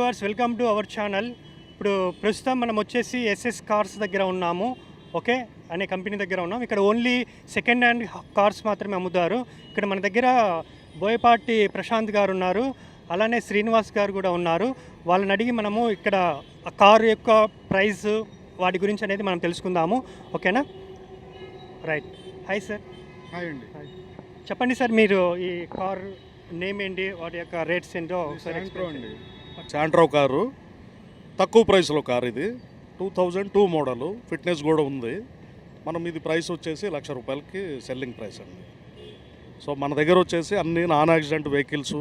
Viewers, welcome to our channel. ఇప్పుడు ప్రస్తుతం మనం వచ్చేసి ఎస్ఎస్ కార్స్ దగ్గర ఉన్నాము. ఓకే అనే కంపెనీ దగ్గర ఉన్నాం. ఇక్కడ ఓన్లీ సెకండ్ హ్యాండ్ కార్స్ మాత్రమే అమ్ముతారు. ఇక్కడ మన దగ్గర బోయపాటి ప్రశాంత్ గారు ఉన్నారు, అలానే శ్రీనివాస్ గారు కూడా ఉన్నారు. వాళ్ళని అడిగి మనము ఇక్కడ ఆ కారు యొక్క ప్రైస్ వాటి గురించి అనేది మనం తెలుసుకుందాము. ఓకేనా? రైట్. Hi sir. హాయ్ అండి. చెప్పండి సార్, మీరు ఈ కార్ నేమ్ ఏంటి, వాటి యొక్క రేట్స్ ఏంటో ఒకసారి శాంట్రో అండి. శాంట్రో కారు తక్కువ ప్రైస్లో కారు. ఇది 2002 మోడలు, ఫిట్నెస్ కూడా ఉంది. మనం ఇది ప్రైస్ వచ్చేసి ₹1,00,000 సెల్లింగ్ ప్రైస్ అండి. సో మన దగ్గర వచ్చేసి అన్ని non accident vehicles,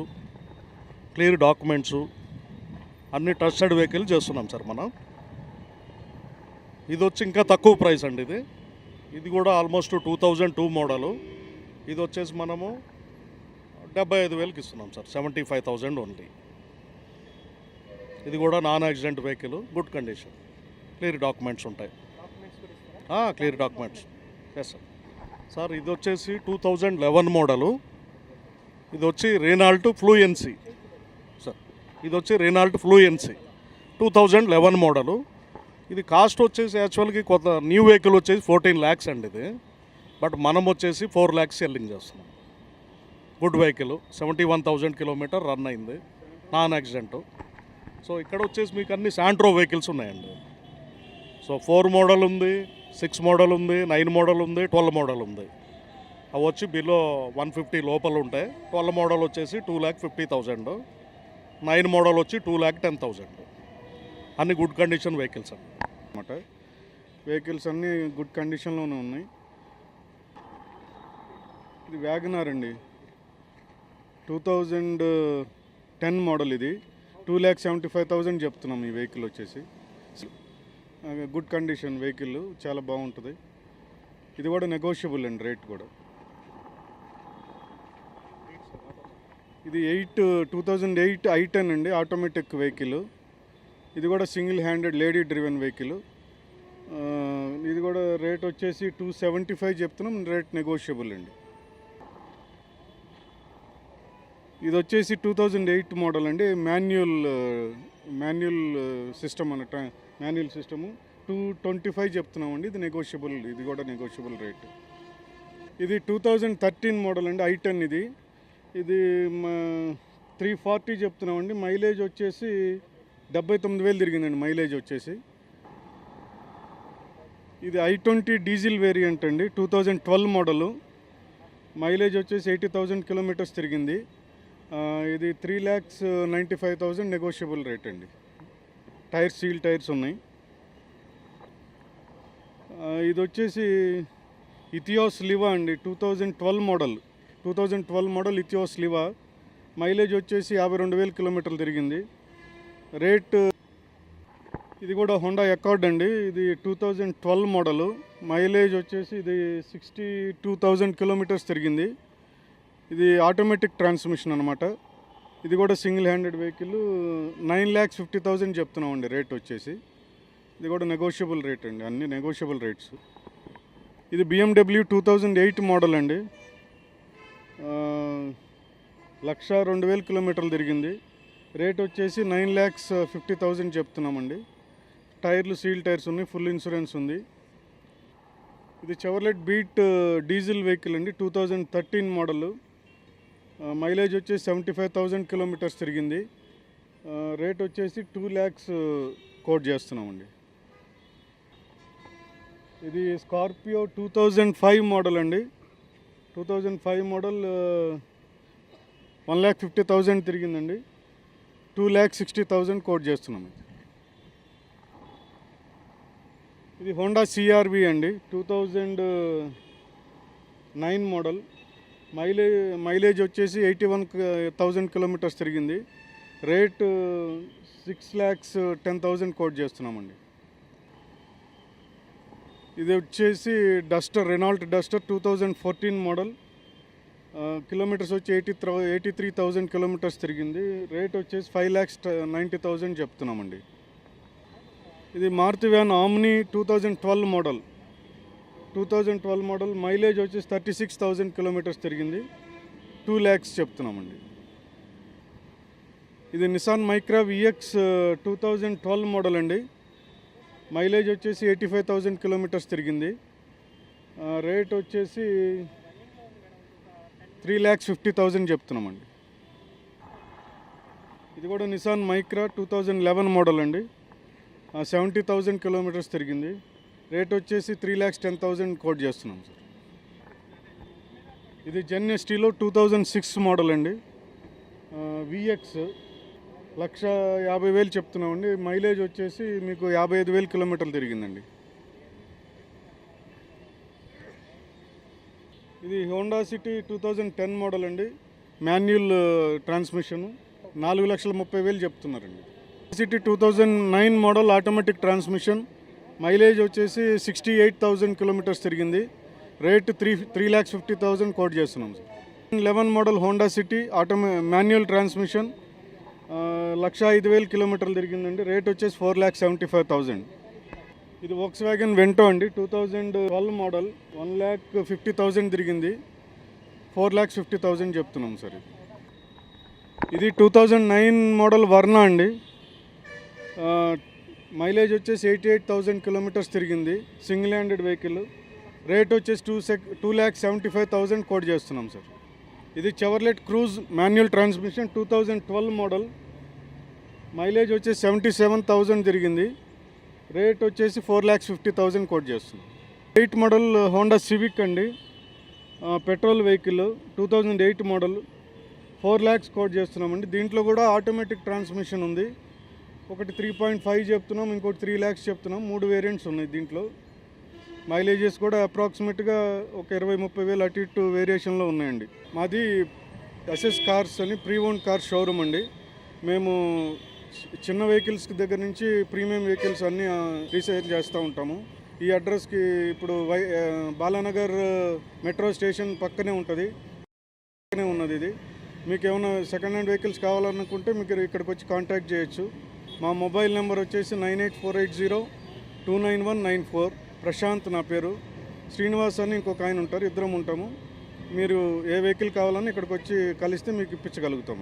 clear documents, అన్ని ట్రస్టెడ్ వెహికల్ చేస్తున్నాం సార్ మనం. ఇది వచ్చి ఇంకా తక్కువ ప్రైస్ అండి. ఇది కూడా ఆల్మోస్ట్ 2002 మోడలు. ఇది వచ్చేసి మనము 75,000కి ఇస్తున్నాం సార్, 75,000 ఓన్లీ. ఇది కూడా non accident vehicle, good condition, clear documents ఉంటాయి. Clear documents. Yes sir. Sir ఇది వచ్చేసి 2011 మోడలు. ఇది వచ్చి రెనాల్ట్ ఫ్లూయెన్సీ సార్. ఇది వచ్చి రెనాల్ట్ ఫ్లూయెన్సీ 2011 మోడలు. ఇది కాస్ట్ వచ్చేసి యాక్చువల్గా కొత్త న్యూ వెహికల్ వచ్చేసి 14 lakhs అండి ఇది. బట్ మనం వచ్చేసి 4 lakhs సెల్లింగ్ చేస్తున్నాం. గుడ్ వెహికల్, 71,000 కిలోమీటర్ రన్ అయింది, నాన్ యాక్సిడెంట్. సో ఇక్కడ వచ్చేసి మీకు అన్ని శాంట్రో వెహికల్స్ ఉన్నాయండి. సో 4 మోడల్ ఉంది, 6 మోడల్ ఉంది, 9 మోడల్ ఉంది, 12 మోడల్ ఉంది. అవి వచ్చి బిలో 150 లోపల ఉంటాయి. 12 మోడల్ వచ్చేసి 2,50,000, 9 మోడల్ వచ్చి 2,10,000. అన్ని గుడ్ కండిషన్ వెహికల్స్ అండి అన్నమాట. వెహికల్స్ అన్నీ గుడ్ కండిషన్లోనే ఉన్నాయి. ఇది వ్యాగనార్ అండి, 2010 మోడల్. ఇది 2,75,000 చెప్తున్నాం. ఈ వెహికల్ వచ్చేసి గుడ్ కండిషన్ వెహికల్, చాలా బాగుంటుంది. ఇది కూడా నెగోషియబుల్ అండి, రేట్ కూడా. ఇది 2008 i10 అండి, ఆటోమేటిక్ వెహికల్. ఇది కూడా single handed lady driven vehicle. ఇది కూడా రేట్ వచ్చేసి 275 చెప్తున్నాం, రేట్ నెగోషియబుల్ అండి. ఇది వచ్చేసి 2008 మోడల్ అండి, మాన్యువల్ సిస్టమ్ అన్నట్టు, మాన్యువల్ సిస్టము. 225 చెప్తున్నామండి. ఇది నెగోషియబుల్, ఇది కూడా నెగోషియబుల్ రేట్. ఇది 2013 మోడల్ అండి, i10. ఇది 340 చెప్తున్నామండి. మైలేజ్ వచ్చేసి 79,000 తిరిగిందండి మైలేజ్ వచ్చేసి. ఇది i20 డీజిల్ వేరియంట్ అండి, 2012 మోడలు. మైలేజ్ వచ్చేసి 80,000 కిలోమీటర్స్ తిరిగింది. ఇది 3,95,000 నెగోషియబుల్ రేట్ అండి. టైర్స్ సీల్ టైర్స్ ఉన్నాయి. ఇది వచ్చేసి ఇథియోస్ లివా అండి, 2012 మోడల్ ఇథియోస్ లివా. మైలేజ్ వచ్చేసి 52,000 కిలోమీటర్లు తిరిగింది. రేట్ ఇది కూడా హోండా అకార్డ్ అండి, ఇది 2012 మోడలు. మైలేజ్ వచ్చేసి ఇది 62,000 కిలోమీటర్స్ తిరిగింది. ఇది ఆటోమేటిక్ ట్రాన్స్మిషన్ అనమాట. ఇది కూడా సింగిల్ హ్యాండెడ్ వెహికల్, 9,50,000 చెప్తున్నామండి రేట్ వచ్చేసి. ఇది కూడా నెగోషియబుల్ రేట్ అండి, అన్ని నెగోషియబుల్ రేట్స్. ఇది BMW 2008 మోడల్ అండి, 1,02,000 కిలోమీటర్లు తిరిగింది. రేట్ వచ్చేసి 9,50,000 చెప్తున్నామండి. టైర్లు సీల్ టైర్స్ ఉన్నాయి, ఫుల్ ఇన్సూరెన్స్ ఉంది. ఇది చెవర్లెట్ బీట్ డీజిల్ వెహికల్ అండి, 2013 మోడల్. మైలేజ్ వచ్చేసి 75,000 కిలోమీటర్స్ తిరిగింది. రేట్ వచ్చేసి 2 lakhs కోట్ చేస్తున్నామండి. ఇది స్కార్పియో 2005 మోడల్ అండి, 2005 మోడల్, 1,50,000 తిరిగిందండి. 2,60,000 కోట్ చేస్తున్నాం. ఇది హోండా CRV అండి, 2009 మోడల్. మైలేజ్ వచ్చేసి 81,000 కిలోమీటర్స్ తిరిగింది. రేట్ 6,10,000 కోట్ చేస్తున్నామండి. ఇది వచ్చేసి Duster, Renault Duster 2014 model. Kilometres వచ్చి 83,000 కిలోమీటర్స్ తిరిగింది. రేట్ వచ్చేసి 5,90,000 చెప్తున్నామండి. ఇది Maruti van Omni 2012 model. Mileage వచ్చేసి 36,000 కిలోమీటర్స్ తిరిగింది. 2 lakhs చెప్తున్నామండి. ఇది నిసాన్ మైక్రా విఎక్స్ 2012 మోడల్ అండి. మైలేజ్ వచ్చేసి 85,000 కిలోమీటర్స్ తిరిగింది. రేట్ వచ్చేసి 3,50,000 చెప్తున్నామండి. ఇది కూడా నిసాన్ మైక్రా 2011 మోడల్ అండి. 70,000 కిలోమీటర్స్ తిరిగింది. రేట్ వచ్చేసి 3,10,000 కోట్ చేస్తున్నాం సార్. ఇది జెన్ ఎస్టీలో 2006 మోడల్ అండి. విఎక్స్ 1,50,000 చెప్తున్నామండి. మైలేజ్ వచ్చేసి మీకు 55,000 కిలోమీటర్లు తిరిగిందండి. ఇది హోండా సిటీ 2010 మోడల్ అండి. మాన్యువల్ ట్రాన్స్మిషన్ 4,30,000 చెప్తున్నారండి. City 2009 model automatic transmission. Mileage వచ్చేసి 68,000 కిలోమీటర్స్ తిరిగింది. రేట్ 3,50,000 కోట్ చేస్తున్నాం sir. 11 model Honda city manual transmission 1,05,000 కిలోమీటర్లు తిరిగిందండి. రేట్ వచ్చేసి 4,75,000. ఇది వోక్స్ వ్యాగన్ వెంటో అండి. 2012 మోడల్ 1,50,000 తిరిగింది. 4,50,000 చెప్తున్నాం సార్. ఇది 2009 మోడల్ వర్నా అండి. మైలేజ్ వచ్చేసి 88,000 కిలోమీటర్స్ తిరిగింది. Single handed vehicle. రేట్ వచ్చేసి 2,75,000 కోట్ చేస్తున్నాం సార్. ఇది Chevrolet Cruze manual transmission 2012 model. Mileage వచ్చేసి 77,000 తిరిగింది. రేట్ వచ్చేసి 4,50,000 కోట్ చేస్తున్నాం. 8 మోడల్ హోండా సివిక్ అండి. Petrol vehicle 2008 model 4 lakhs quote చేస్తున్నామండి. దీంట్లో కూడా ఆటోమేటిక్ ట్రాన్స్మిషన్ ఉంది. ఒకటి 3.5 చెప్తున్నాం, ఇంకోటి 3 lakhs చెప్తున్నాం. 3 వేరియంట్స్ ఉన్నాయి దీంట్లో. మైలేజెస్ కూడా అప్రాక్సిమేట్గా ఒక 20-30 వేలు అటు ఇటు వేరియేషన్లో ఉన్నాయండి. మాది ఎస్ఎస్ కార్స్ అని ప్రీ ఓన్ కార్ షోరూమ్ అండి. మేము చిన్న వెహికల్స్ దగ్గర నుంచి ప్రీమియం వెహికల్స్ అన్నీ రీసేల్ చేస్తూ ఉంటాము. ఈ అడ్రస్కి ఇప్పుడు బాలానగర్ మెట్రో స్టేషన్ పక్కనే ఉంటుంది. పక్కనే ఉన్నది ఇది. మీకు ఏమైనా సెకండ్ హ్యాండ్ వెహికల్స్ కావాలనుకుంటే మీకు ఇక్కడికి వచ్చి కాంటాక్ట్ చేయొచ్చు. మా మొబైల్ నెంబర్ వచ్చేసి 9848029194. ప్రశాంత్ నా పేరు. శ్రీనివాస్ అని ఇంకొక ఆయన ఉంటారు. ఇద్దరం ఉంటాము. మీరు ఏ వెహికల్ కావాలని ఇక్కడికి వచ్చి కలిస్తే మీకు ఇప్పించగలుగుతామండి.